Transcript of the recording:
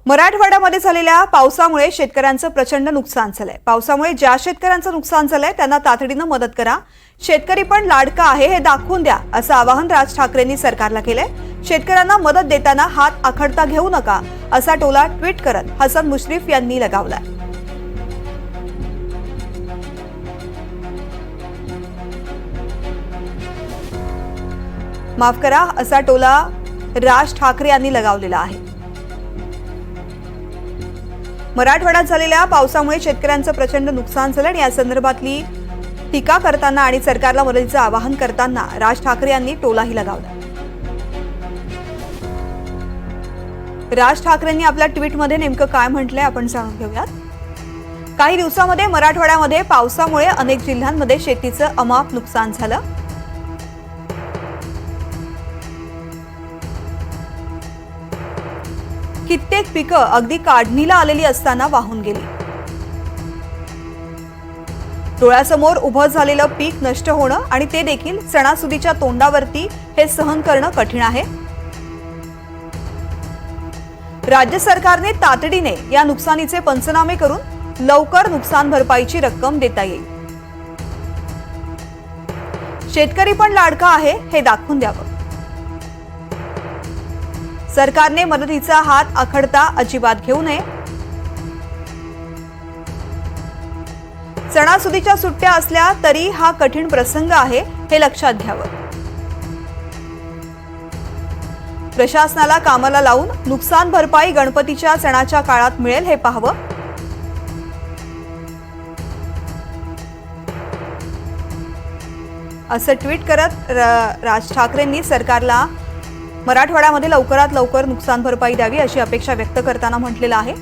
मराठवाड्यामध्ये झालेल्या पावसामुळे शेतकऱ्यांचं प्रचंड नुकसान झालंय। पावसामुळे ज्या शेतकऱ्यांचं नुकसान झालंय त्यांना तातडीनं मदत करा। शेतकरी पण लाडका आहे हे दाखवून द्या, असं आवाहन राज ठाकरेंनी सरकारला केलंय। शेतकऱ्यांना मदत देताना हात आखडता घेऊ नका, असा टोला ट्विट करत हसन मुश्रीफ यांनी लगावलाय। माफ करा, असा टोला राज ठाकरे यांनी लगावलेला आहे। मराठवाड्यात झालेल्या पावसामुळे शेतकऱ्यांचं प्रचंड नुकसान झालं आणि या संदर्भातली टीका करताना आणि सरकारला मदतीचं आवाहन करताना राज ठाकरे यांनी टोलाही लगावला। राज ठाकरेंनी आपल्या ट्विटमध्ये नेमकं काय म्हटलंय आपण जाणून घेऊयात। काही दिवसांमध्ये मराठवाड्यामध्ये पावसामुळे अनेक जिल्ह्यांमध्ये शेतीचं अमाप नुकसान झालं। कित्येक पिकं अगदी काढणीला आलेली असताना वाहून गेली। डोळ्यासमोर उभं झालेलं पीक नष्ट होणं आणि ते देखील सणासुदीच्या तोंडावरती हे सहन करणं कठीण आहे। राज्य सरकारने तातडीने या नुकसानीचे पंचनामे करून लवकर नुकसान भरपाईची रक्कम देता येईल। शेतकरी पण लाडका आहे हे दाखवून द्यावं। सरकारने मदतीचा हात आखडता अजिबात घेऊ नये। सणासुदीच्या सुट्ट्या असल्या तरी हा कठीण प्रसंग आहे हे लक्षात घ्यावं। प्रशासनाला कामाला लावून नुकसान भरपाई गणपतीच्या सणाच्या काळात मिळेल हे पाहावं। असं ट्विट करत राज ठाकरेंनी सरकारला मराठवाड्यामध्ये लवकरात लवकर नुकसान भरपाई द्यावी अशी अपेक्षा व्यक्त करताना म्हटलेलं आहे।